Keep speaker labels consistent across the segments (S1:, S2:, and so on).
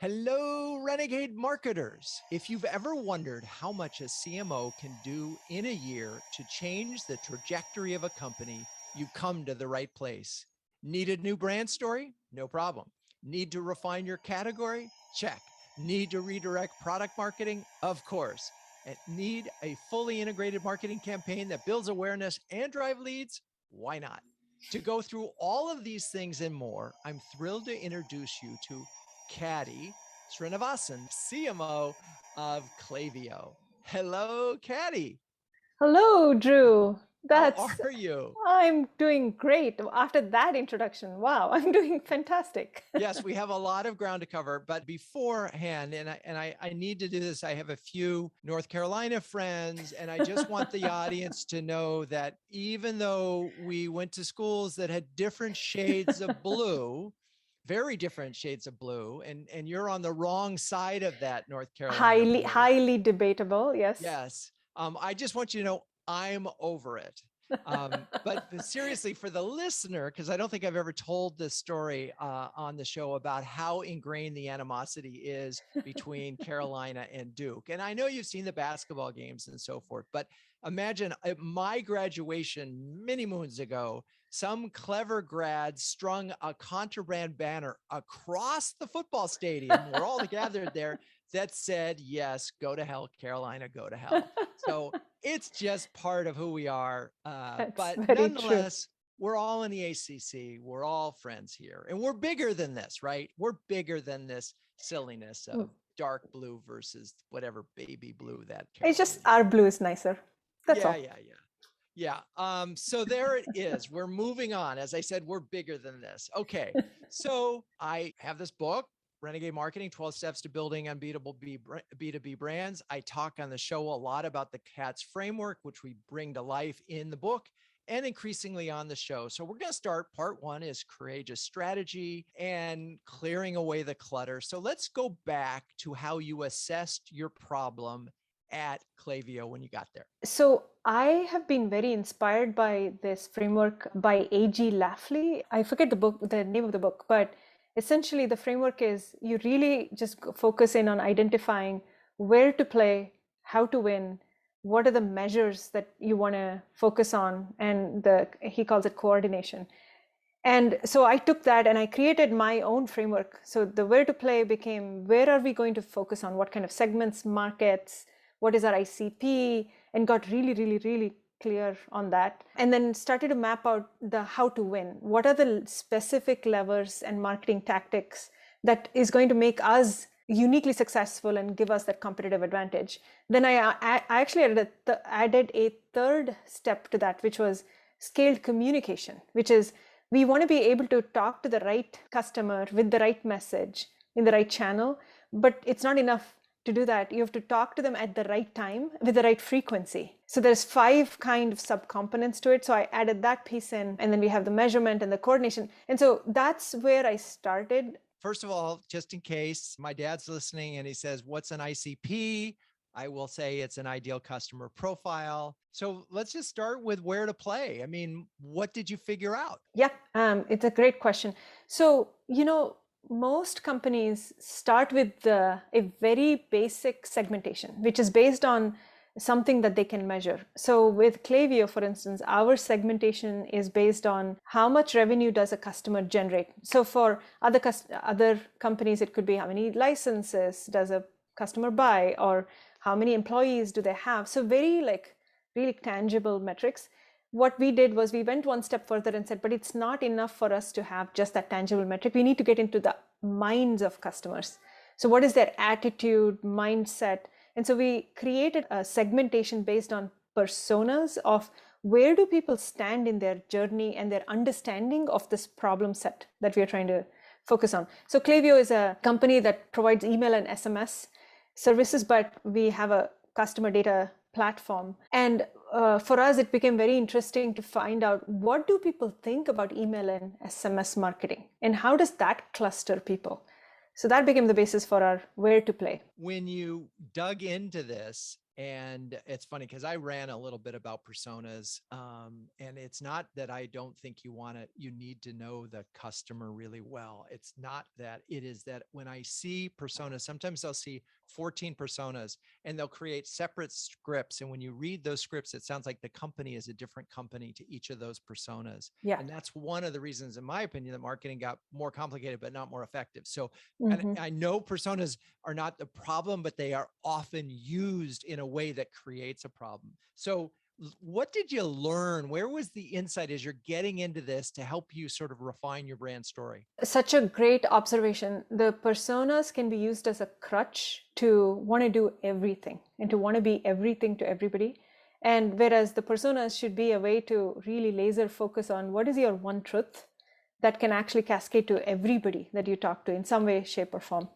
S1: Hello, Renegade marketers. If you've ever wondered how much a CMO can do in a year to change the trajectory of a company, you've come to the right place. Need a new brand story? No problem. Need to refine your category? Check. Need to redirect product marketing? Of course. And need a fully integrated marketing campaign that builds awareness and drive leads? Why not? To go through all of these things and more, I'm thrilled to introduce you to Kady Srinivasan, CMO of Klaviyo. Hello, Kady.
S2: Hello, Drew.
S1: How are you?
S2: I'm doing great. After that introduction, wow, I'm doing fantastic.
S1: Yes, we have a lot of ground to cover, but beforehand, I need to do this. I have a few North Carolina friends, and I just want the audience to know that even though we went to schools that had different shades of blue, very different shades of blue, and you're on the wrong side of that North Carolina
S2: Highly,
S1: blue.
S2: highly debatable, yes.
S1: Yes. I just want you to know I'm over it. But seriously, for the listener, because I don't think I've ever told this story on the show about how ingrained the animosity is between Carolina and Duke. And I know you've seen the basketball games and so forth, but imagine at my graduation many moons ago, some clever grad strung a contraband banner across the football stadium. We're all gathered there that said, yes, go to hell, Carolina, go to hell. So it's just part of who we are. But nonetheless, we're all in the ACC. We're all friends here. And we're bigger than this, right? We're bigger than this silliness of dark blue versus whatever baby blue that Carolina
S2: It's just our blue is nicer. That's all.
S1: Yeah. So there it is. We're moving on. As I said, we're bigger than this. Okay. So I have this book, Renegade Marketing, 12 Steps to Building Unbeatable B2B Brands. I talk on the show a lot about the CATS framework, which we bring to life in the book and increasingly on the show. So we're going to start. Part one is courageous strategy and clearing away the clutter. So let's go back to how you assessed your problem at Klaviyo when you got there.
S2: So I have been very inspired by this framework by A.G. Lafley. I forget the name of the book, but essentially the framework is you really just focus in on identifying where to play, how to win, what are the measures that you want to focus on, and he calls it coordination. And so I took that and I created my own framework. So the where to play became where are we going to focus on, what kind of segments, markets, what is our ICP, and got really, really, really clear on that. And then started to map out the how to win. What are the specific levers and marketing tactics that is going to make us uniquely successful and give us that competitive advantage. Then I actually added a third step to that, which was scaled communication, which is we want to be able to talk to the right customer with the right message in the right channel, but it's not enough to do that. You have to talk to them at the right time with the right frequency. So there's 5 kind of subcomponents to it. So I added that piece in, and then we have the measurement and the coordination. And so that's where I started.
S1: First of all, just in case my dad's listening and he says, what's an ICP? I will say it's an ideal customer profile. So let's just start with where to play. I mean, what did you figure out?
S2: Yeah, it's a great question. So, most companies start with a very basic segmentation, which is based on something that they can measure. So with Klaviyo, for instance, our segmentation is based on how much revenue does a customer generate. So for other companies, it could be how many licenses does a customer buy, or how many employees do they have. So very really tangible metrics. What we did was we went one step further and said, but it's not enough for us to have just that tangible metric. We need to get into the minds of customers. So what is their attitude, mindset? And so we created a segmentation based on personas of where do people stand in their journey and their understanding of this problem set that we are trying to focus on. So Klaviyo is a company that provides email and SMS services, but we have a customer data platform. And for us, it became very interesting to find out what do people think about email and SMS marketing, and how does that cluster people? So that became the basis for our where to play.
S1: When you dug into this, And it's funny because I ran a little bit about personas. And it's not that I don't think you need to know the customer really well. It's not that. It is that when I see personas, sometimes I'll see 14 personas and they'll create separate scripts. And when you read those scripts, it sounds like the company is a different company to each of those personas.
S2: Yeah.
S1: And that's one of the reasons, in my opinion, that marketing got more complicated, but not more effective. So,
S2: Mhm.
S1: and I know personas are not the problem, but they are often used in a way that creates a problem. So what did you learn? Where was the insight as you're getting into this to help you sort of refine your brand story?
S2: Such a great observation. The personas can be used as a crutch to want to do everything and to want to be everything to everybody. And whereas the personas should be a way to really laser focus on what is your one truth that can actually cascade to everybody that you talk to in some way, shape, or form.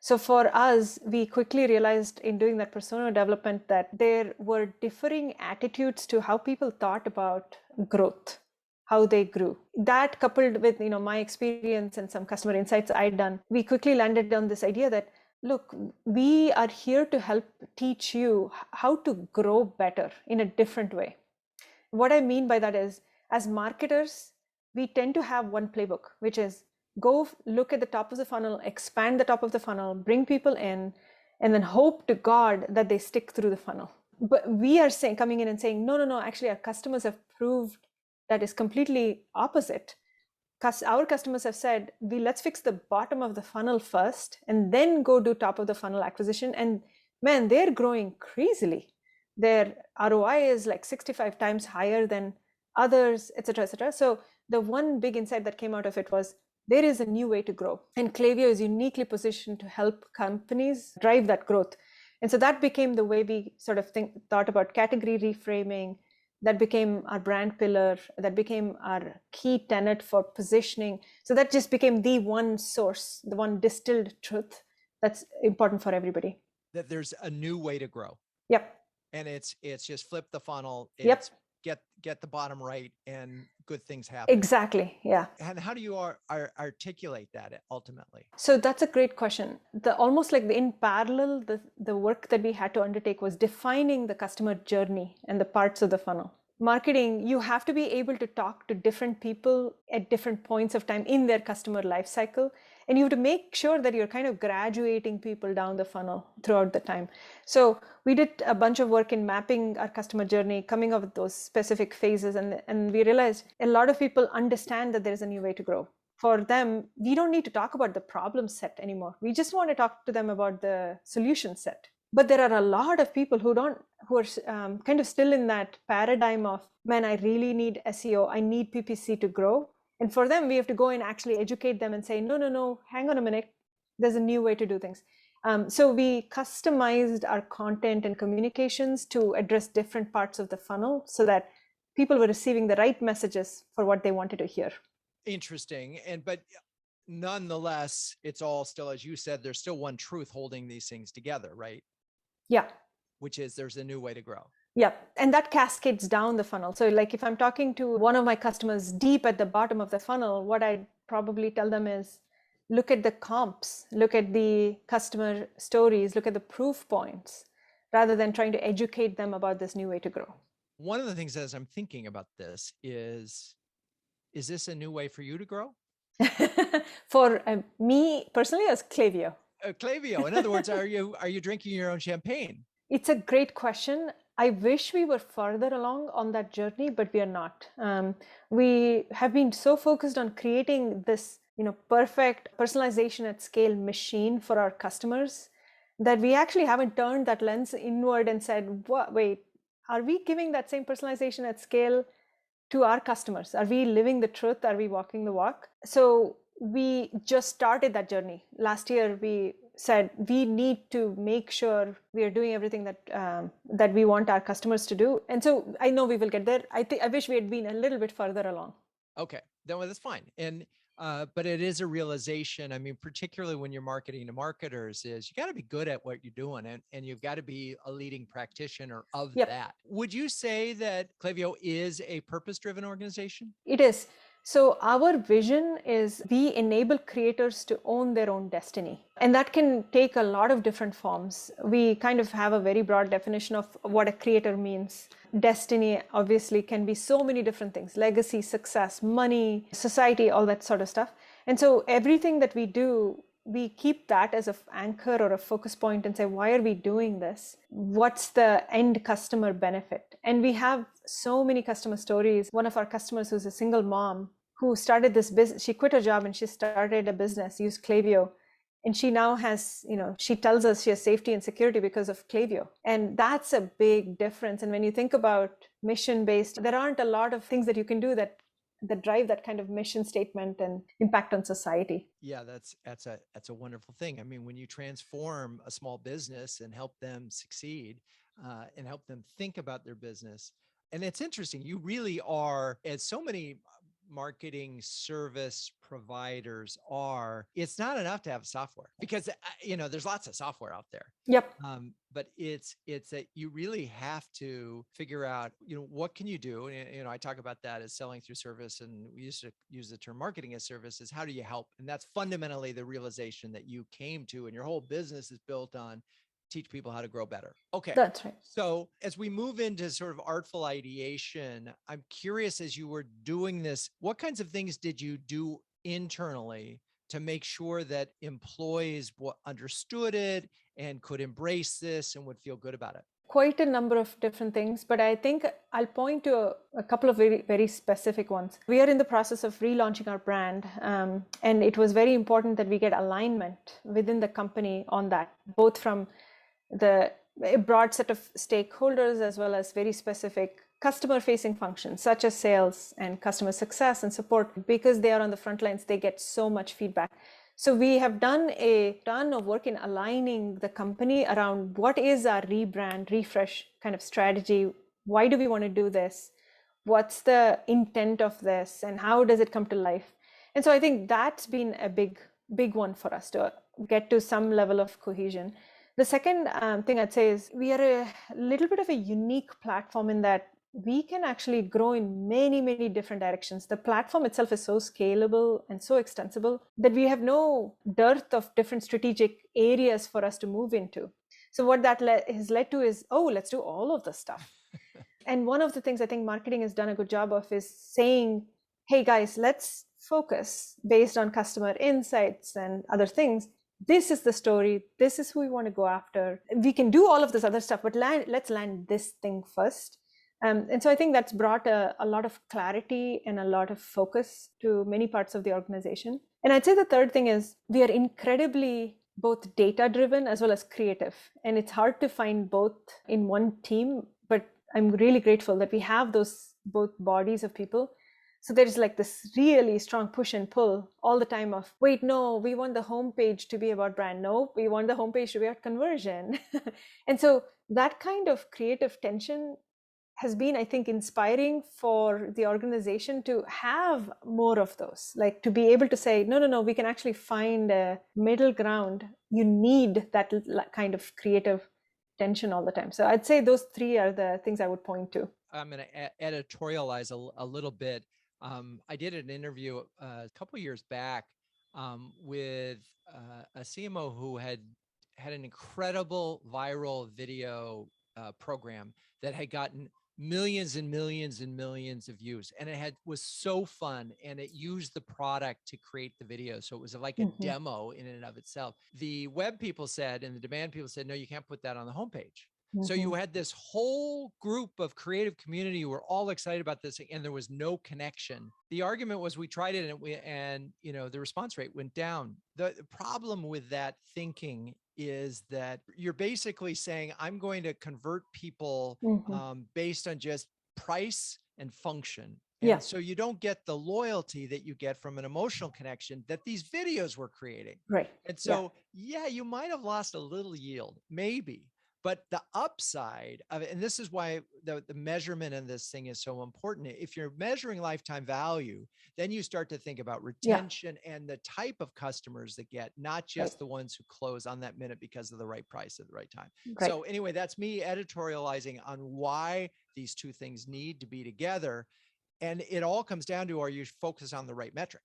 S2: So for us, we quickly realized in doing that persona development that there were differing attitudes to how people thought about growth, how they grew. That coupled with my experience and some customer insights I'd done, we quickly landed on this idea that, look, we are here to help teach you how to grow better in a different way. What I mean by that is, as marketers, we tend to have one playbook, which is go look at the top of the funnel, expand the top of the funnel, bring people in, and then hope to God that they stick through the funnel. But we are coming in and saying, no, actually our customers have proved that is completely opposite. Because our customers have said, let's fix the bottom of the funnel first and then go do top of the funnel acquisition. And man, they're growing crazily. Their ROI is like 65 times higher than others, et cetera, et cetera. So the one big insight that came out of it was there is a new way to grow. And Klaviyo is uniquely positioned to help companies drive that growth. And so that became the way we sort of thought about category reframing. That became our brand pillar. That became our key tenet for positioning. So that just became the one source, the one distilled truth that's important for everybody.
S1: That there's a new way to grow.
S2: Yep.
S1: And it's just flip the funnel.
S2: Yep.
S1: It's get the bottom right and good things happen.
S2: Exactly. Yeah.
S1: And how do you articulate that ultimately?
S2: So that's a great question. Almost like in parallel, the work that we had to undertake was defining the customer journey and the parts of the funnel. Marketing, you have to be able to talk to different people at different points of time in their customer life cycle. And you have to make sure that you're kind of graduating people down the funnel throughout the time. So we did a bunch of work in mapping our customer journey, coming up with those specific phases. And we realized a lot of people understand that there's a new way to grow. For them, we don't need to talk about the problem set anymore. We just want to talk to them about the solution set. But there are a lot of people who are kind of still in that paradigm of, man, I really need SEO. I need PPC to grow. And for them, we have to go and actually educate them and say, no, hang on a minute. There's a new way to do things. So we customized our content and communications to address different parts of the funnel so that people were receiving the right messages for what they wanted to hear.
S1: Interesting. But nonetheless, it's all still, as you said, there's still one truth holding these things together, right?
S2: Yeah.
S1: Which is there's a new way to grow.
S2: Yeah. And that cascades down the funnel. So like if I'm talking to one of my customers deep at the bottom of the funnel, what I'd probably tell them is, look at the comps, look at the customer stories, look at the proof points, rather than trying to educate them about this new way to grow.
S1: One of the things as I'm thinking about this is this a new way for you to grow?
S2: For me personally, as Klaviyo.
S1: Klaviyo. In other words, are you drinking your own champagne?
S2: It's a great question. I wish we were further along on that journey, but we are not. We have been so focused on creating this, perfect personalization at scale machine for our customers that we actually haven't turned that lens inward and said, wait, are we giving that same personalization at scale to our customers? Are we living the truth? Are we walking the walk? So we just started that journey. Last year, we said we need to make sure we are doing everything that we want our customers to do. And so I know we will get there. I wish we had been a little bit further along.
S1: Okay, then that's fine. And but it is a realization. I mean, particularly when you're marketing to marketers, is you got to be good at what you're doing, and you've got to be a leading practitioner of that. Would you say that Klaviyo is a purpose-driven organization?
S2: It is. So our vision is we enable creators to own their own destiny. And that can take a lot of different forms. We kind of have a very broad definition of what a creator means. Destiny obviously can be so many different things: legacy, success, money, society, all that sort of stuff. And so everything that we do, we keep that as an anchor or a focus point and say, why are we doing this? What's the end customer benefit? And we have so many customer stories. One of our customers, who's a single mom, who started this business, she quit her job and she started a business, used Klaviyo. And she now has, she tells us she has safety and security because of Klaviyo. And that's a big difference. And when you think about mission-based, there aren't a lot of things that you can do that drive that kind of mission statement and impact on society.
S1: Yeah, that's a wonderful thing. I mean, when you transform a small business and help them succeed, and help them think about their business, and it's interesting. You really are, as so many marketing service providers are. It's not enough to have software because there's lots of software out there.
S2: Yep.
S1: But it's that you really have to figure out, what can you do? And, I talk about that as selling through service, and we used to use the term marketing as service. Is how do you help? And that's fundamentally the realization that you came to, and your whole business is built on teach people how to grow better. Okay.
S2: That's right.
S1: So as we move into sort of artful ideation, I'm curious, as you were doing this, what kinds of things did you do internally to make sure that employees understood it and could embrace this and would feel good about it?
S2: Quite a number of different things, but I think I'll point to a couple of very, very specific ones. We are in the process of relaunching our brand, and it was very important that we get alignment within the company on that, both from a broad set of stakeholders as well as very specific customer facing functions such as sales and customer success and support. Because they are on the front lines, they get so much feedback. So we have done a ton of work in aligning the company around what is our rebrand, refresh kind of strategy. Why do we want to do this? What's the intent of this? And how does it come to life? And so I think that's been a big one for us to get to some level of cohesion. The second thing I'd say is we are a little bit of a unique platform in that we can actually grow in many, many different directions. The platform itself is so scalable and so extensible that we have no dearth of different strategic areas for us to move into. So what that has led to is, let's do all of this stuff. And one of the things I think marketing has done a good job of is saying, hey guys, let's focus based on customer insights and other things. This is the story. This is who we want to go after. We can do all of this other stuff, but let's land this thing first. And so I think that's brought a lot of clarity and a lot of focus to many parts of the organization. And I'd say the third thing is we are incredibly both data-driven as well as creative. And it's hard to find both in one team, but I'm really grateful that we have those both bodies of people. So there's like this really strong push and pull all the time of, wait, no, we want the homepage to be about brand. No, we want the homepage to be about conversion. And so that kind of creative tension has been, I think, inspiring for the organization to have more of those, like to be able to say, no, we can actually find a middle ground. You need that kind of creative tension all the time. So I'd say those three are the things I would point to.
S1: I'm going to editorialize a little bit. I did an interview a couple years back with a CMO who had an incredible viral video program that had gotten millions and millions and millions of views, and it was so fun, and it used the product to create the video, so it was like a demo in and of itself. The web people said, and the demand people said, no, you can't put that on the homepage. So you had this whole group of creative community who were all excited about this, and there was no connection. The argument was, we tried it, and the response rate went down. The problem with that thinking is that you're basically saying, I'm going to convert people based on just price and function. And so you don't get the loyalty that you get from an emotional connection that these videos were creating.
S2: Right.
S1: And so, you might have lost a little yield, maybe. But the upside of it, and this is why the measurement in this thing is so important. If you're measuring lifetime value, then you start to think about retention and the type of customers that get, not just the ones who close on that minute because of the right price at the right time. So anyway, that's me editorializing on why these two things need to be together. And it all comes down to, are you focused on the right metrics?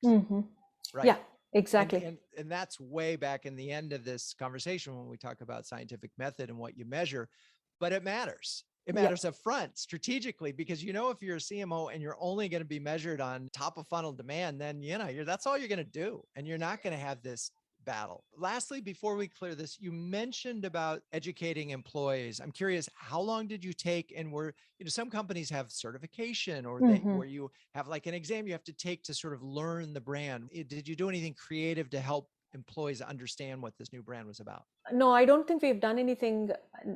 S1: Right.
S2: Yeah, exactly.
S1: And that's way back in the end of this conversation when we talk about scientific method and what you measure, but it matters. It matters up front strategically, because, if you're a CMO and you're only going to be measured on top of funnel demand, then, that's all you're going to do. And you're not going to have this battle. Lastly, before we clear this, you mentioned about educating employees. I'm curious, how long did you take? And some companies have certification, or where you have like an exam you have to take to sort of learn the brand. Did you do anything creative to help employees understand what this new brand was about?
S2: No, I don't think we've done anything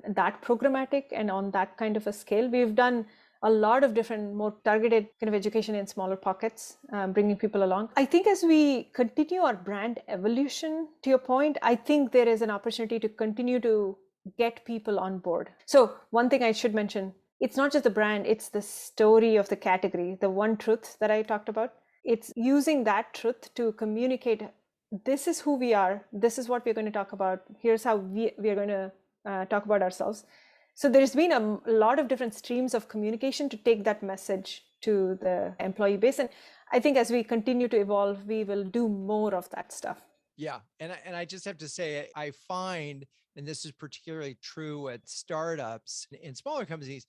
S2: that programmatic and on that kind of a scale. We've done a lot of different, more targeted kind of education in smaller pockets, bringing people along. I think as we continue our brand evolution, to your point, I think there is an opportunity to continue to get people on board. So one thing I should mention, it's not just the brand, it's the story of the category, the one truth that I talked about. It's using that truth to communicate, this is who we are, this is what we're going to talk about, here's how we are going to talk about ourselves. So there's been a lot of different streams of communication to take that message to the employee base. And I think as we continue to evolve, we will do more of that stuff.
S1: Yeah. And I just have to say, I find, and this is particularly true at startups, in smaller companies,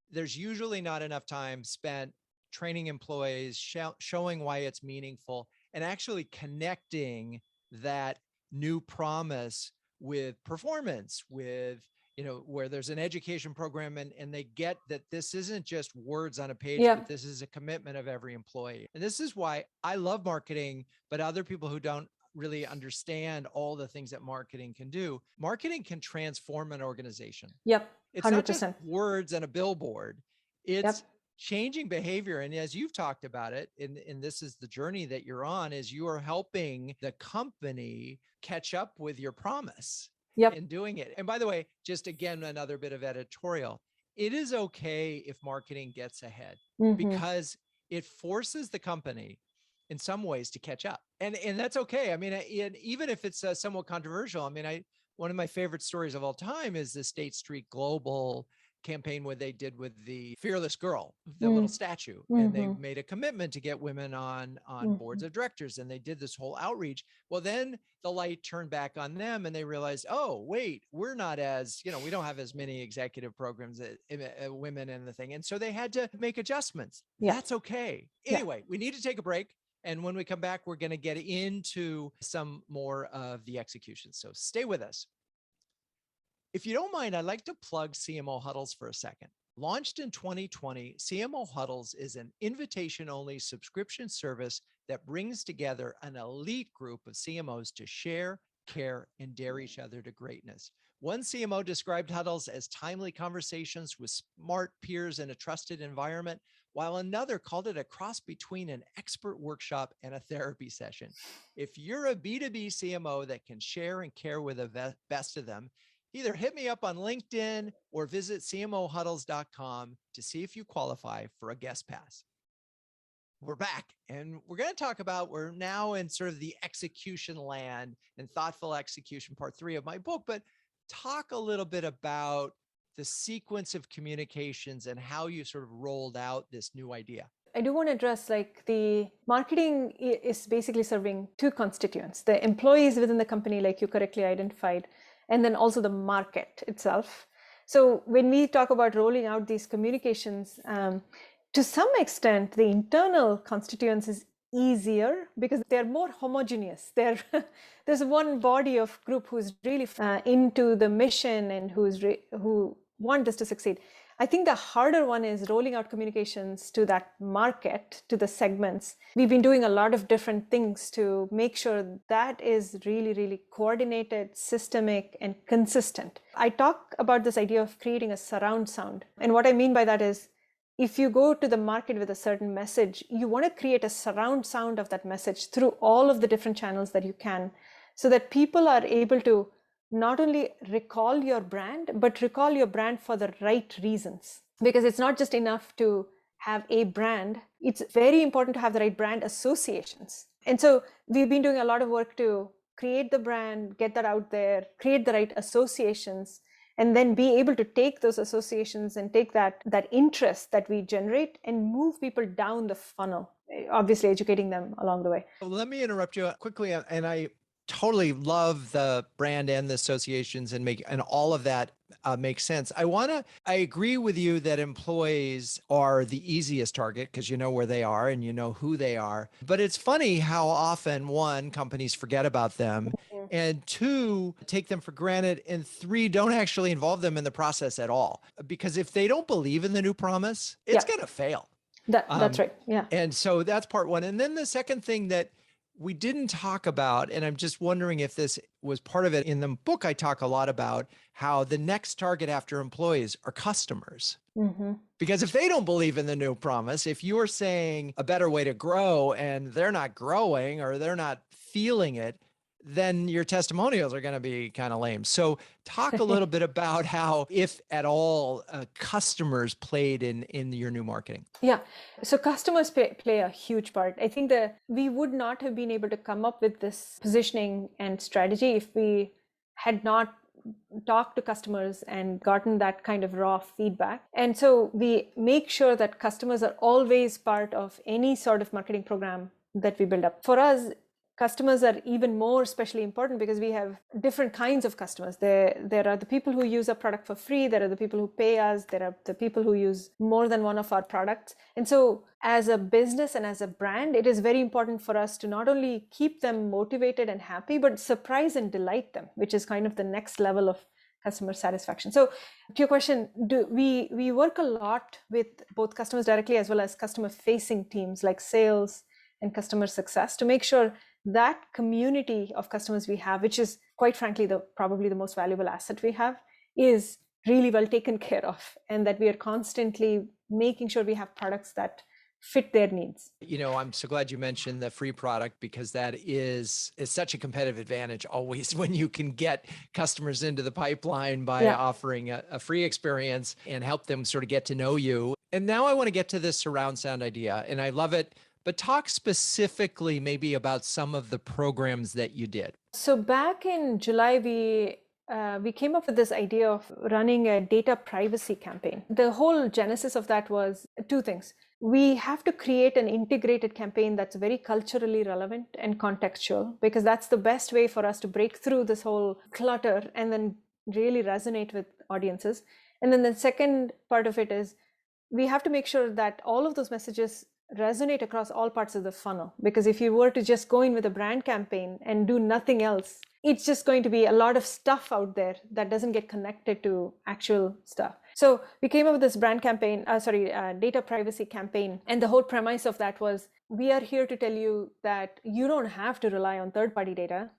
S1: there's usually not enough time spent training employees, showing why it's meaningful, and actually connecting that new promise with performance, with where there's an education program, and they get that this isn't just words on a page, but this is a commitment of every employee. And this is why I love marketing, but other people who don't really understand all the things that marketing can do. Marketing can transform an organization.
S2: Yep. 100%.
S1: It's not just words and a billboard. It's changing behavior. And as you've talked about it, and this is the journey that you're on, is you are helping the company catch up with your promise. In doing it. And by the way, just again, another bit of editorial. It is okay if marketing gets ahead, because it forces the company in some ways to catch up. And that's okay. I mean, even if it's somewhat controversial, I mean, one of my favorite stories of all time is the State Street Global campaign where they did with the fearless girl, the little statue, and they made a commitment to get women on boards of directors, and they did this whole outreach. Well, then the light turned back on them, and they realized, oh wait, we're not as, we don't have as many executive programs women in the thing, and so they had to make adjustments. That's okay. Anyway, we need to take a break, and when we come back, we're going to get into some more of the execution, so stay with us. If you don't mind, I'd like to plug CMO Huddles for a second. Launched in 2020, CMO Huddles is an invitation-only subscription service that brings together an elite group of CMOs to share, care, and dare each other to greatness. One CMO described Huddles as timely conversations with smart peers in a trusted environment, while another called it a cross between an expert workshop and a therapy session. If you're a B2B CMO that can share and care with the best of them, either hit me up on LinkedIn or visit cmohuddles.com to see if you qualify for a guest pass. We're back, and we're going to talk about, we're now in sort of the execution land and thoughtful execution, part 3 of my book, but talk a little bit about the sequence of communications and how you sort of rolled out this new idea.
S2: I do want to address, the marketing is basically serving two constituents, the employees within the company, like you correctly identified, and then also the market itself. So when we talk about rolling out these communications, to some extent, the internal constituents is easier because they're more homogeneous. There's one body of group who's really into the mission and who want us to succeed. I think the harder one is rolling out communications to that market, to the segments. We've been doing a lot of different things to make sure that is really, really coordinated, systemic, and consistent. I talk about this idea of creating a surround sound. And what I mean by that is, if you go to the market with a certain message, you want to create a surround sound of that message through all of the different channels that you can, so that people are able to not only recall your brand, but recall your brand for the right reasons. Because it's not just enough to have a brand, it's very important to have the right brand associations. And so we've been doing a lot of work to create the brand, get that out there, create the right associations. and then be able to take those associations and take that interest that we generate and move people down the funnel, obviously educating them along the way.
S1: Let me interrupt you quickly. And I totally love the brand and the associations and all of that makes sense. I agree with you that employees are the easiest target because you know where they are and you know who they are. But it's funny how often, one, companies forget about them, and two, take them for granted, and three, don't actually involve them in the process at all. Because if they don't believe in the new promise, it's going to fail.
S2: That's right. Yeah.
S1: And so that's part one. And then the second thing that we didn't talk about, and I'm just wondering if this was part of it. In the book, I talk a lot about how the next target after employees are customers. Because if they don't believe in the new promise, if you're saying a better way to grow and they're not growing or they're not feeling it, then your testimonials are going to be kind of lame. So talk a little bit about how, if at all, customers played in your new marketing.
S2: Yeah. So customers play a huge part. I think that we would not have been able to come up with this positioning and strategy if we had not talked to customers and gotten that kind of raw feedback. And so we make sure that customers are always part of any sort of marketing program that we build up. For us, customers are even more especially important because we have different kinds of customers. There are the people who use a product for free. There are the people who pay us. There are the people who use more than one of our products. And so as a business and as a brand, it is very important for us to not only keep them motivated and happy, but surprise and delight them, which is kind of the next level of customer satisfaction. So to your question, we work a lot with both customers directly as well as customer facing teams like sales and customer success to make sure that community of customers we have, which is quite frankly probably the most valuable asset we have, is really well taken care of, and that we are constantly making sure we have products that fit their needs.
S1: You know, I'm so glad you mentioned the free product, because that is such a competitive advantage always when you can get customers into the pipeline by offering a free experience and help them sort of get to know you. And now I want to get to this surround sound idea, and I love it. But talk specifically maybe about some of the programs that you did.
S2: So back in July, we came up with this idea of running a data privacy campaign. The whole genesis of that was two things. We have to create an integrated campaign that's very culturally relevant and contextual, because that's the best way for us to break through this whole clutter and then really resonate with audiences. And then the second part of it is we have to make sure that all of those messages resonate across all parts of the funnel. Because if you were to just go in with a brand campaign and do nothing else, it's just going to be a lot of stuff out there that doesn't get connected to actual stuff. So we came up with this data privacy campaign. And the whole premise of that was, we are here to tell you that you don't have to rely on third-party data.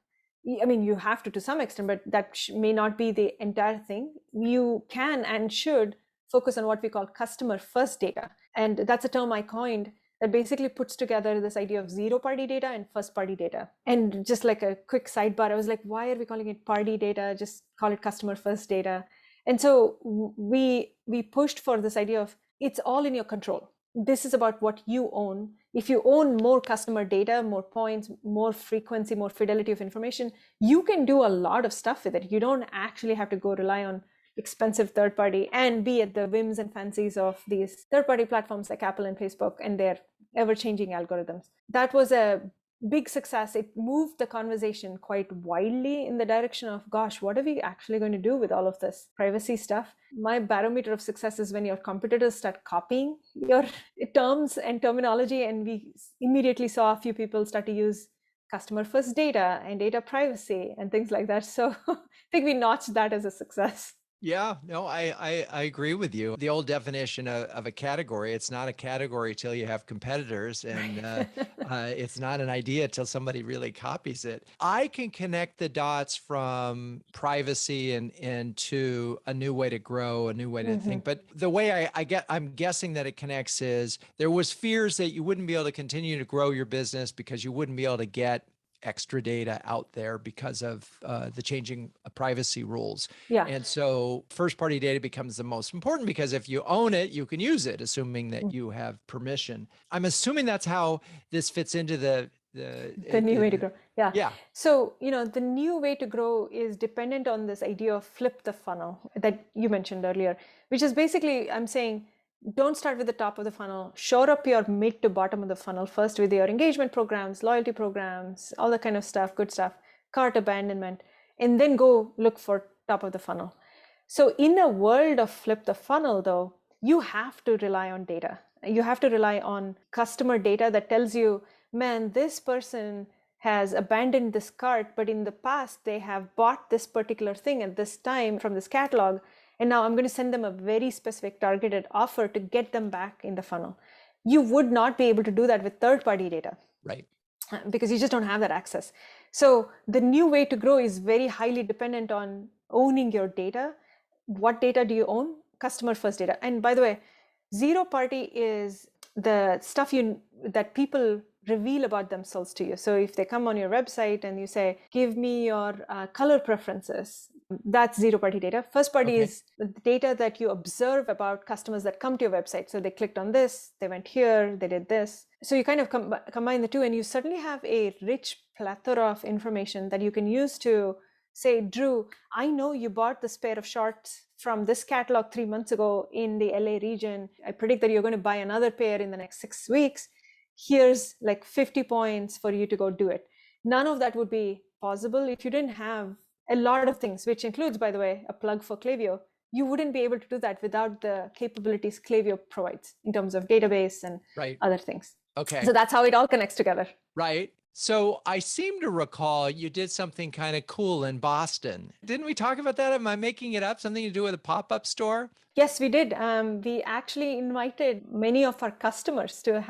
S2: I mean, you have to some extent, but that may not be the entire thing. You can and should focus on what we call customer first data. And that's a term I coined that basically puts together this idea of zero-party data and first-party data. And just like a quick sidebar, I was like, why are we calling it party data? Just call it customer first data. And so we pushed for this idea of it's all in your control. This is about what you own. If you own more customer data, more points, more frequency, more fidelity of information, you can do a lot of stuff with it. You don't actually have to go rely on expensive third party and be at the whims and fancies of these third party platforms like Apple and Facebook and their ever changing algorithms. That was a big success. It moved the conversation quite widely in the direction of, gosh, what are we actually going to do with all of this privacy stuff? My barometer of success is when your competitors start copying your terms and terminology. And we immediately saw a few people start to use customer first data and data privacy and things like that. So I think we notched that as a success.
S1: Yeah, no, I agree with you. The old definition of a category, it's not a category till you have competitors, and it's not an idea till somebody really copies it. I can connect the dots from privacy and to a new way to grow, a new way to think. But the way I'm guessing that it connects is there was fears that you wouldn't be able to continue to grow your business because you wouldn't be able to get extra data out there because of the changing privacy rules.
S2: Yeah.
S1: And so first party data becomes the most important, because if you own it, you can use it, assuming that you have permission. I'm assuming that's how this fits into the
S2: The new way to grow. Yeah.
S1: Yeah.
S2: So, the new way to grow is dependent on this idea of flip the funnel that you mentioned earlier, which is basically, I'm saying, don't start with the top of the funnel. Shore up your mid to bottom of the funnel first with your engagement programs, loyalty programs, all that kind of stuff, good stuff, cart abandonment, and then go look for top of the funnel. So in a world of flip the funnel, though, you have to rely on data. You have to rely on customer data that tells you, man, this person has abandoned this cart, but in the past they have bought this particular thing at this time from this catalog. And now I'm going to send them a very specific targeted offer to get them back in the funnel. You would not be able to do that with third-party data.
S1: Right.
S2: Because you just don't have that access. So the new way to grow is very highly dependent on owning your data. What data do you own? Customer first data. And by the way, zero party is the stuff that people reveal about themselves to you. So if they come on your website and you say, give me your color preferences, that's zero party data. First party is the data that you observe about customers that come to your website. So they clicked on this, they went here, they did this. So you kind of combine the two, and you suddenly have a rich plethora of information that you can use to say, Drew, I know you bought this pair of shorts from this catalog 3 months ago in the LA region. I predict that you're going to buy another pair in the next 6 weeks. Here's like 50 points for you to go do it. None of that would be possible if you didn't have a lot of things, which includes, by the way, a plug for Klaviyo. You wouldn't be able to do that without the capabilities Klaviyo provides in terms of database and other things.
S1: Okay.
S2: So that's how it all connects together.
S1: Right. So I seem to recall you did something kind of cool in Boston. Didn't we talk about that? Am I making it up? Something to do with a pop-up store?
S2: Yes, we did. We actually invited many of our customers to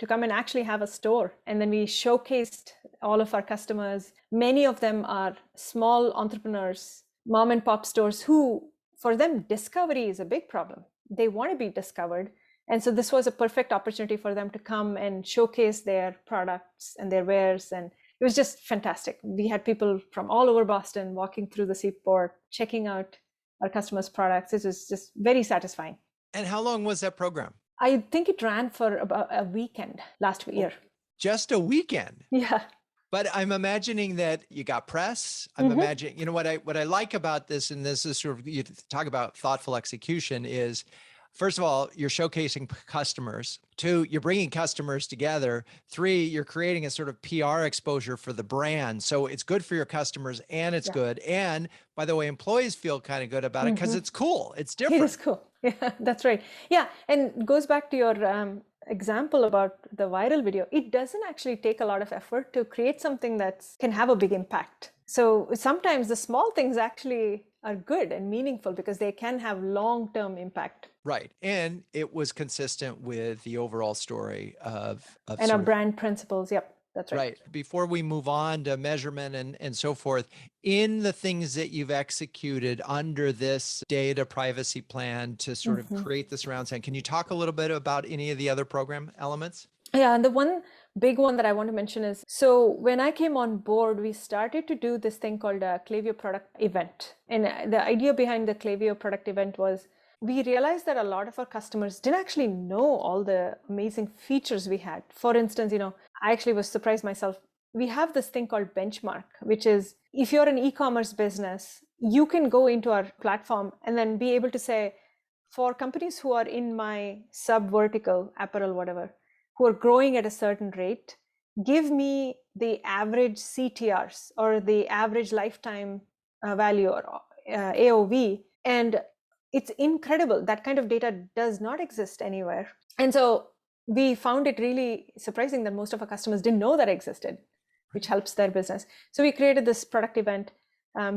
S2: come and actually have a store. And then we showcased all of our customers. Many of them are small entrepreneurs, mom and pop stores who, for them, discovery is a big problem. They want to be discovered. And so this was a perfect opportunity for them to come and showcase their products and their wares. And it was just fantastic. We had people from all over Boston walking through the seaport, checking out our customers' products. It was just very satisfying.
S1: And how long was that program?
S2: I think it ran for about a weekend last year.
S1: Just a weekend?
S2: Yeah.
S1: But I'm imagining that you got press. I'm imagining, what I like about this, and this is sort of, you talk about thoughtful execution, is first of all, you're showcasing customers. 2, you're bringing customers together. 3, you're creating a sort of PR exposure for the brand. So it's good for your customers, and it's good. And by the way, employees feel kind of good about it because it's cool. It's different.
S2: It is cool. Yeah, that's right. Yeah. And it goes back to your example about the viral video. It doesn't actually take a lot of effort to create something that can have a big impact. So sometimes the small things actually are good and meaningful because they can have long-term impact.
S1: Right. And it was consistent with the overall story of
S2: and our brand principles. Yep. That's right.
S1: Right. Before we move on to measurement and so forth, in the things that you've executed under this data privacy plan to sort of create the surround sound, can you talk a little bit about any of the other program elements?
S2: Yeah, and the one big one that I want to mention is, so when I came on board, we started to do this thing called a Klaviyo product event. And the idea behind the Klaviyo product event was, we realized that a lot of our customers didn't actually know all the amazing features we had. For instance, I actually was surprised myself. We have this thing called benchmark, which is, if you're an e-commerce business, you can go into our platform and then be able to say, for companies who are in my sub-vertical, apparel, whatever, who are growing at a certain rate, give me the average CTRs or the average lifetime value or AOV. And it's incredible. That kind of data does not exist anywhere. And so we found it really surprising that most of our customers didn't know that existed, which helps their business. So we created this product event.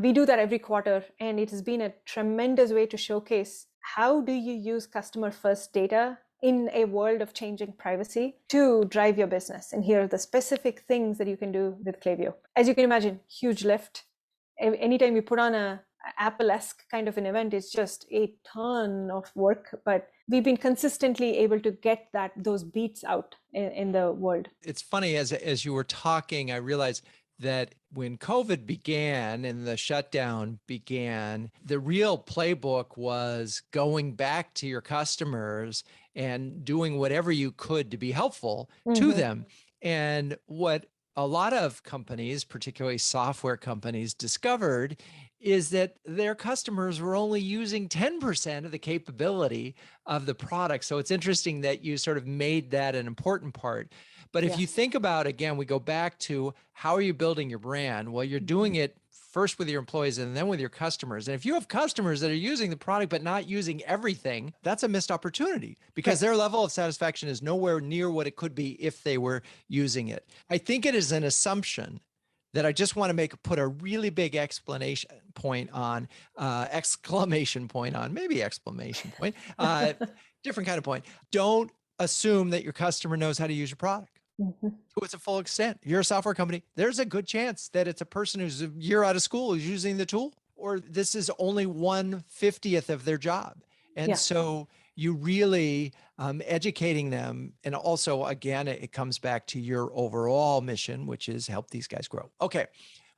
S2: We do that every quarter, and it has been a tremendous way to showcase how do you use customer first data in a world of changing privacy to drive your business. And here are the specific things that you can do with Klaviyo. As you can imagine, huge lift. Anytime you put on a Apple-esque kind of an event, it's just a ton of work, but we've been consistently able to get those beats out in the world.
S1: It's funny, as you were talking, I realized that when COVID began and the shutdown began, the real playbook was going back to your customers and doing whatever you could to be helpful to them. And what a lot of companies, particularly software companies, discovered is that their customers were only using 10% of the capability of the product. So it's interesting that you sort of made that an important part. But if you think about, again, we go back to how are you building your brand? Well, you're doing it first with your employees and then with your customers. And if you have customers that are using the product but not using everything, that's a missed opportunity because their level of satisfaction is nowhere near what it could be if they were using it. I think it is an assumption that I just want to put a really big exclamation point on, maybe exclamation point, different kind of point. Don't assume that your customer knows how to use your product to its full extent. You're a software company. There's a good chance that it's a person who's a year out of school who's using the tool, or this is only 1/50th of their job. And so you really educating them. And also, again, it comes back to your overall mission, which is help these guys grow. Okay.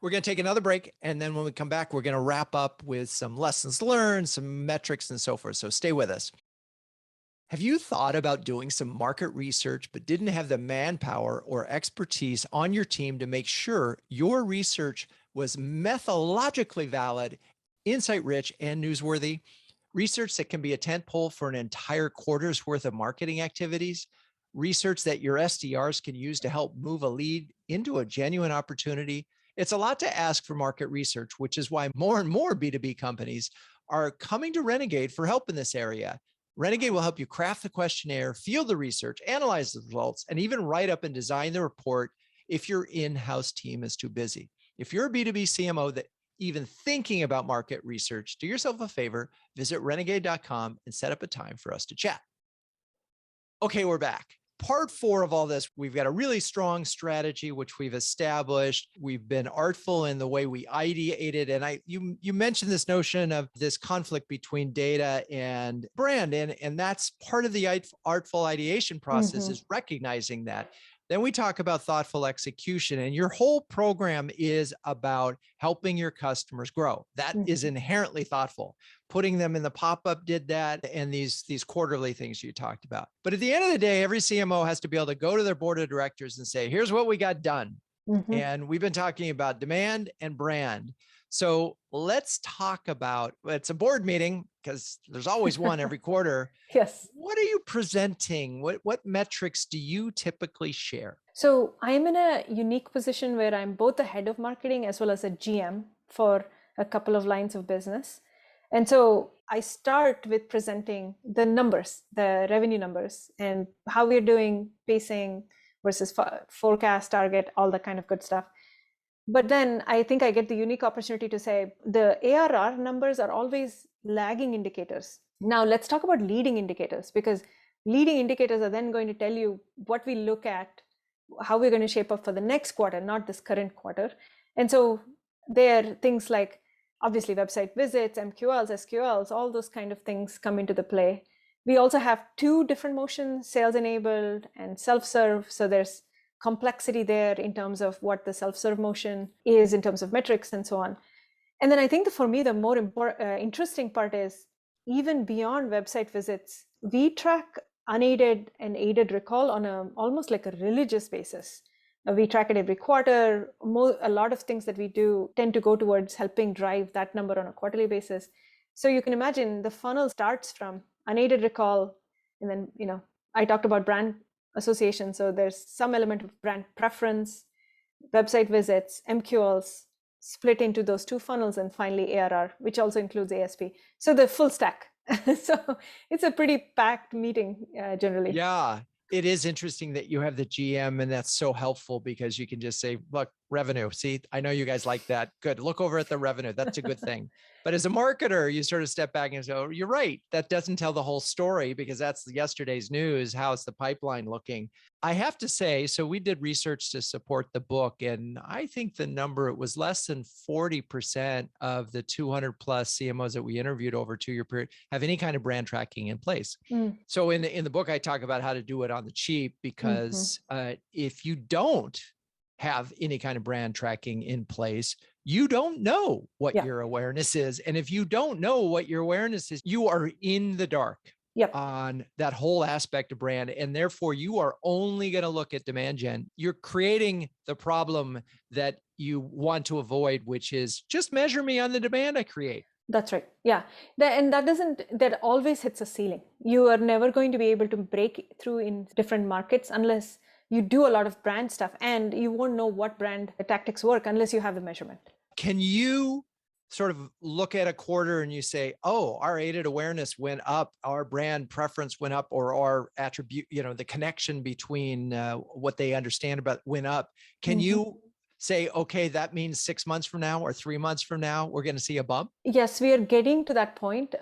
S1: We're going to take another break. And then when we come back, we're going to wrap up with some lessons learned, some metrics and so forth. So stay with us. Have you thought about doing some market research, but didn't have the manpower or expertise on your team to make sure your research was methodologically valid, insight-rich, and newsworthy? Research that can be a tentpole for an entire quarter's worth of marketing activities, research that your SDRs can use to help move a lead into a genuine opportunity. It's a lot to ask for market research, which is why more and more B2B companies are coming to Renegade for help in this area. Renegade will help you craft the questionnaire, field the research, analyze the results, and even write up and design the report if your in-house team is too busy. If you're a B2B CMO that even thinking about market research, do yourself a favor, visit renegade.com and set up a time for us to chat. Okay, we're back. Part 4 of all this, we've got a really strong strategy, which we've established. We've been artful in the way we ideated. And you mentioned this notion of this conflict between data and brand. And that's part of the artful ideation process is recognizing that. Then we talk about thoughtful execution, and your whole program is about helping your customers grow. That is inherently thoughtful. Putting them in the pop-up did that, and these quarterly things you talked about. But at the end of the day, every CMO has to be able to go to their board of directors and say, here's what we got done. And we've been talking about demand and brand. So let's talk about, it's a board meeting because there's always one every quarter.
S2: Yes.
S1: What are you presenting? What metrics do you typically share?
S2: So I'm in a unique position where I'm both the head of marketing as well as a GM for a couple of lines of business. And so I start with presenting the numbers, the revenue numbers, and how we're doing, pacing versus forecast, target, all that kind of good stuff. But then I think I get the unique opportunity to say the ARR numbers are always lagging indicators. Now let's talk about leading indicators, because leading indicators are then going to tell you what we look at, how we're going to shape up for the next quarter, not this current quarter. And so there are things like obviously website visits, MQLs, SQLs, all those kind of things come into the play. We also have 2 different motions, sales enabled and self-serve. So there's complexity there in terms of what the self-serve motion is in terms of metrics and so on. And then I think for me, the more interesting part is even beyond website visits, we track unaided and aided recall on almost like a religious basis. We track it every quarter. A lot of things that we do tend to go towards helping drive that number on a quarterly basis. So you can imagine the funnel starts from unaided recall. And then, I talked about brand association. So there's some element of brand preference, website visits, MQLs, split into those 2 funnels, and finally ARR, which also includes ASP. So the full stack. So it's a pretty packed meeting generally.
S1: Yeah. It is interesting that you have the GM, and that's so helpful because you can just say, look, revenue. See, I know you guys like that. Good. Look over at the revenue. That's a good thing. But as a marketer, you sort of step back and go, you're right. That doesn't tell the whole story because that's yesterday's news. How's the pipeline looking? I have to say, so we did research to support the book, and I think the number, it was less than 40% of the 200 plus CMOs that we interviewed over a 2-year period have any kind of brand tracking in place. So in the book, I talk about how to do it on the cheap, because if you don't have any kind of brand tracking in place, you don't know what your awareness is. And if you don't know what your awareness is, you are in the dark.
S2: Yep.
S1: on that whole aspect of brand. And therefore you are only going to look at demand gen. You're creating the problem that you want to avoid, which is just measure me on the demand I create.
S2: That's right. Yeah. And that always hits a ceiling. You are never going to be able to break through in different markets unless you do a lot of brand stuff, and you won't know what brand tactics work unless you have the measurement.
S1: Can you sort of look at a quarter and you say, oh, our aided awareness went up, our brand preference went up, or our attribute, the connection between what they understand about went up. Can you say, okay, that means 6 months from now or 3 months from now, we're going to see a bump?
S2: Yes, we are getting to that point.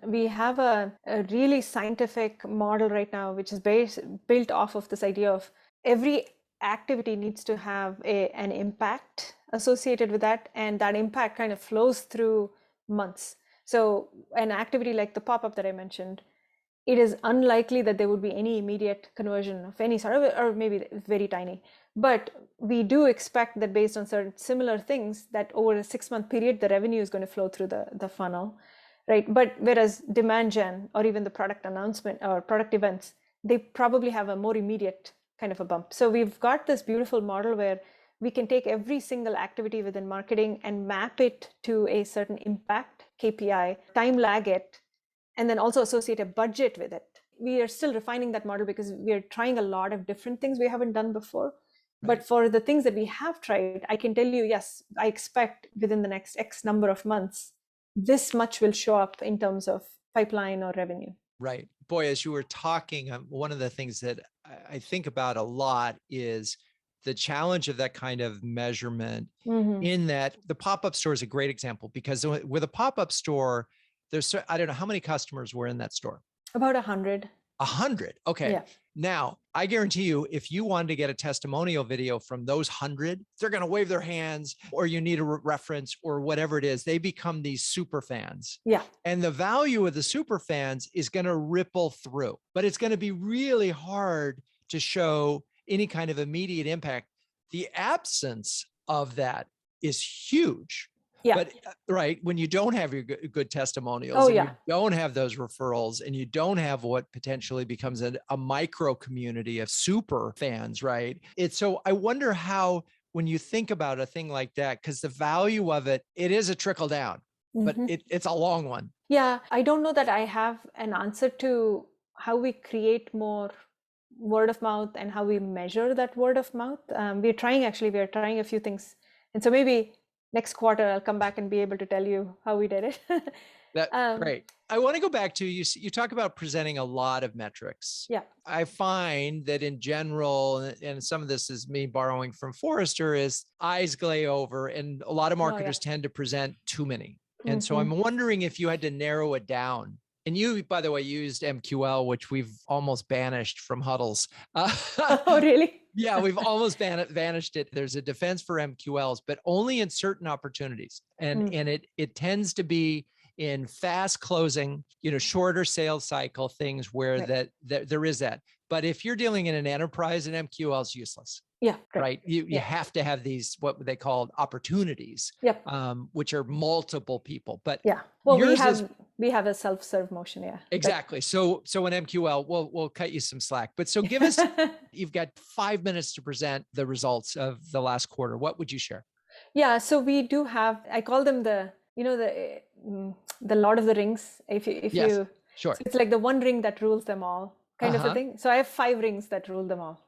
S2: We have a really scientific model right now, which is built off of this idea of every activity needs to have an impact associated with that, and that impact kind of flows through months. So an activity like the pop-up that I mentioned, it is unlikely that there would be any immediate conversion of any sort, or maybe very tiny. But we do expect that based on certain similar things, that over a 6-month period, the revenue is going to flow through the funnel, right? But whereas demand gen or even the product announcement or product events, they probably have a more immediate kind of a bump. So we've got this beautiful model where we can take every single activity within marketing and map it to a certain impact KPI, time lag it, and then also associate a budget with it. We are still refining that model because we are trying a lot of different things we haven't done before. Right. But for the things that we have tried, I can tell you, yes, I expect within the next X number of months, this much will show up in terms of pipeline or revenue.
S1: Right. Boy, as you were talking, one of the things that I think about a lot is the challenge of that kind of measurement, in that the pop-up store is a great example, because with a pop-up store, I don't know how many customers were in that store.
S2: About 100.
S1: 100. Okay.
S2: Yeah.
S1: Now, I guarantee you, if you wanted to get a testimonial video from those 100, they're going to wave their hands, or you need a reference or whatever it is. They become these super fans.
S2: Yeah.
S1: And the value of the super fans is going to ripple through, but it's going to be really hard to show any kind of immediate impact. The absence of that is huge. Yeah. But right, when you don't have your good testimonials, and you don't have those referrals, and you don't have what potentially becomes a micro community of super fans, right? So I wonder how, when you think about a thing like that, because the value of it is a trickle down, but it's a long one.
S2: Yeah, I don't know that I have an answer to how we create more word of mouth and how we measure that word of mouth. We're trying a few things. And so maybe next quarter, I'll come back and be able to tell you how we did it.
S1: That's great. I want to go back to you talk about presenting a lot of metrics.
S2: Yeah.
S1: I find that in general, and some of this is me borrowing from Forrester, is eyes glaze over, and a lot of marketers tend to present too many. And so I'm wondering if you had to narrow it down. And you, by the way, used MQL, which we've almost banished from Huddles.
S2: Oh, really?
S1: Yeah, we've almost banished it. There's a defense for MQLs, but only in certain opportunities. And it tends to be in fast closing, shorter sales cycle things where that there is that. But if you're dealing in an enterprise, an MQL is useless.
S2: Yeah.
S1: Right. You have to have these, what they call opportunities, which are multiple people. But
S2: well, we have a self-serve motion. Yeah.
S1: Exactly. So an MQL, we'll cut you some slack. But so give us, you've got 5 minutes to present the results of the last quarter. What would you share?
S2: Yeah. So we do have, I call them the Lord of the Rings. If you,
S1: sure.
S2: So it's like the one ring that rules them all. Kind of a thing. So I have 5 rings that rule them all.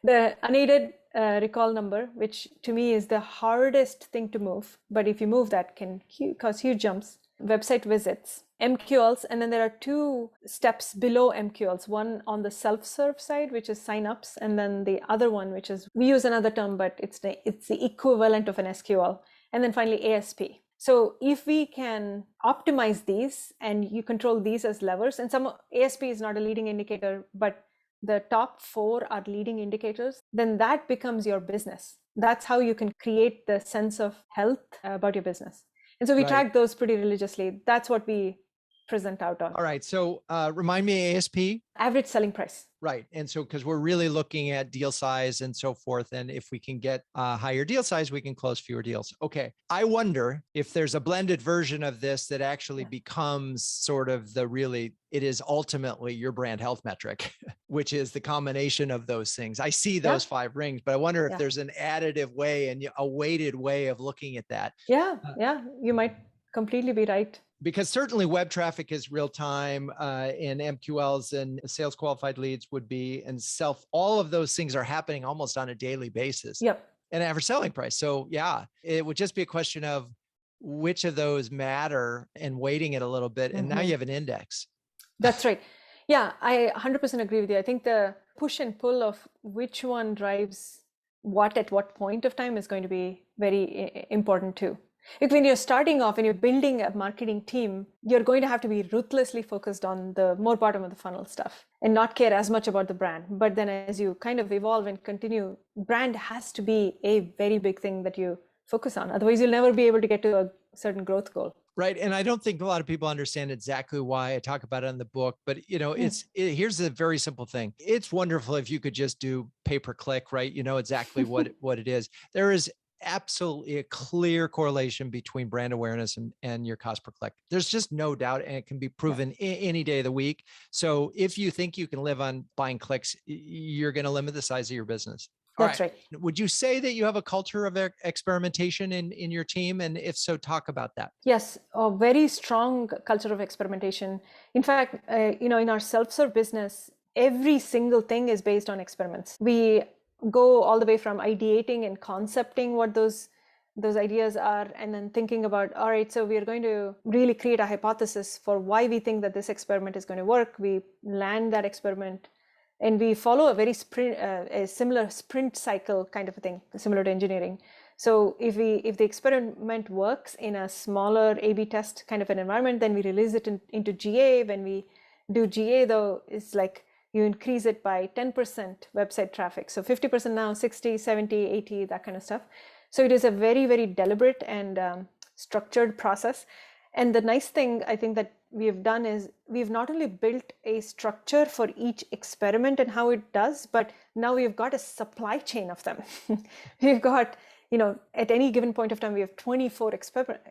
S2: The unaided recall number, which to me is the hardest thing to move, but if you move that can cause huge jumps. Website visits, MQLs, and then there are 2 steps below MQLs. One on the self-serve side, which is signups, and then the other one, which is, we use another term, but it's the equivalent of an SQL. And then finally ASP. So if we can optimize these and you control these as levers, and some ASP is not a leading indicator, but the top 4 are leading indicators, then that becomes your business. That's how you can create the sense of health about your business. And so we track those pretty religiously. That's what we present out on.
S1: All right. So remind me ASP.
S2: Average selling price.
S1: Right. And so, because we're really looking at deal size and so forth. And if we can get a higher deal size, we can close fewer deals. Okay. I wonder if there's a blended version of this that actually becomes sort of it is ultimately your brand health metric, which is the combination of those things. I see those 5 rings, but I wonder if there's an additive way and a weighted way of looking at that.
S2: Yeah. You might completely be right.
S1: Because certainly web traffic is real time, and MQLs and sales qualified leads would be, and all of those things are happening almost on a daily basis.
S2: Yep.
S1: And average selling price. So yeah, it would just be a question of which of those matter and weighting it a little bit. And now you have an index.
S2: That's right. Yeah, I 100% agree with you. I think the push and pull of which one drives what at what point of time is going to be very important too. When you're starting off and you're building a marketing team, you're going to have to be ruthlessly focused on the more bottom of the funnel stuff and not care as much about the brand. But then as you kind of evolve and continue, brand has to be a very big thing that you focus on. Otherwise, you'll never be able to get to a certain growth goal.
S1: Right. And I don't think a lot of people understand exactly why I talk about it in the book, but here's a very simple thing. It's wonderful if you could just do pay-per-click, right? You know exactly what it is. There is absolutely a clear correlation between brand awareness and your cost per click. There's just no doubt, and it can be proven any day of the week. So if you think you can live on buying clicks, you're going to limit the size of your business.
S2: That's right.
S1: Would you say that you have a culture of experimentation in your team? And if so, talk about that.
S2: Yes, a very strong culture of experimentation. In fact, in our self-serve business, every single thing is based on experiments. We go all the way from ideating and concepting what those ideas are, and then thinking about, all right, so we are going to really create a hypothesis for why we think that this experiment is going to work. We land that experiment, and we follow a very a similar sprint cycle kind of a thing, similar to engineering. So if the experiment works in a smaller A/B test kind of an environment, then we release it into GA. When we do GA, though, it's like you increase it by 10% website traffic. So 50% now, 60, 70, 80, that kind of stuff. So it is a very, very deliberate and structured process. And the nice thing I think that we've done is we've not only built a structure for each experiment and how it does, but now we've got a supply chain of them. We've got, at any given point of time, we have 24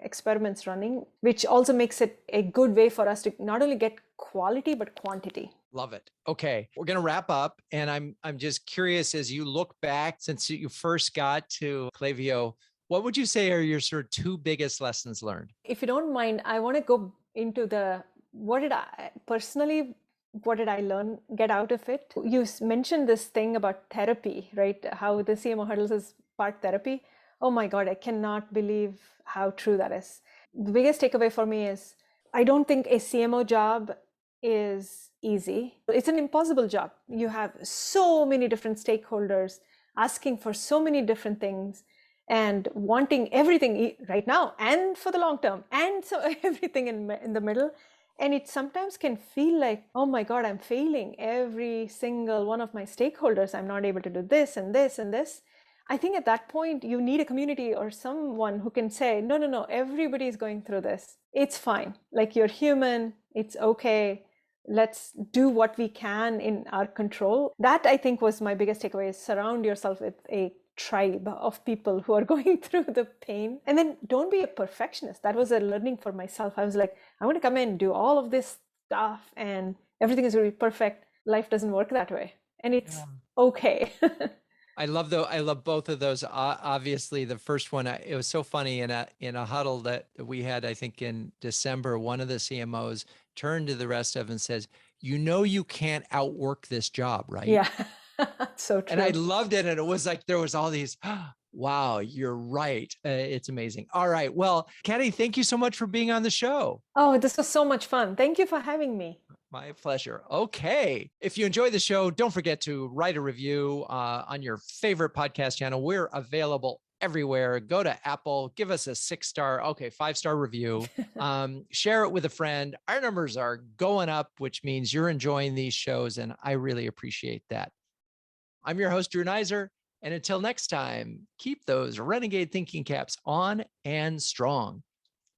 S2: experiments running, which also makes it a good way for us to not only get quality, but quantity.
S1: Love it. Okay. We're going to wrap up. And I'm just curious, as you look back since you first got to Klaviyo, what would you say are your sort of 2 biggest lessons learned? If you
S2: don't mind, I want to go into what did I learn, get out of it? You mentioned this thing about therapy, right? How the CMO Huddles is part therapy. Oh my God, I cannot believe how true that is. The biggest takeaway for me is I don't think a CMO job is easy. It's an impossible job. You have so many different stakeholders asking for so many different things and wanting everything right now and for the long term, and so everything in the middle. And it sometimes can feel like, oh my God, I'm failing every single one of my stakeholders. I'm not able to do this and this and this. I think at that point, you need a community or someone who can say, no, everybody is going through this. It's fine. Like, you're human. It's okay. Let's do what we can in our control. That, I think, was my biggest takeaway, is surround yourself with a tribe of people who are going through the pain. And then don't be a perfectionist. That was a learning for myself. I was like, I'm going to come in, do all of this stuff, and everything is going to be perfect. Life doesn't work that way. And it's okay. I love both of those. Obviously, the first one, it was so funny in a huddle that we had, I think in December, one of the CMOs turned to the rest of them and says, you can't outwork this job, right? Yeah, so true. And I loved it. And it was like, there was all these, wow, you're right. It's amazing. All right. Well, Kady, thank you so much for being on the show. Oh, this was so much fun. Thank you for having me. My pleasure. Okay. If you enjoy the show, don't forget to write a review on your favorite podcast channel. We're available everywhere. Go to Apple, give us a 6-star, 5-star review. Share it with a friend. Our numbers are going up, which means you're enjoying these shows, and I really appreciate that. I'm your host, Drew Neiser, and until next time, keep those Renegade thinking caps on and strong.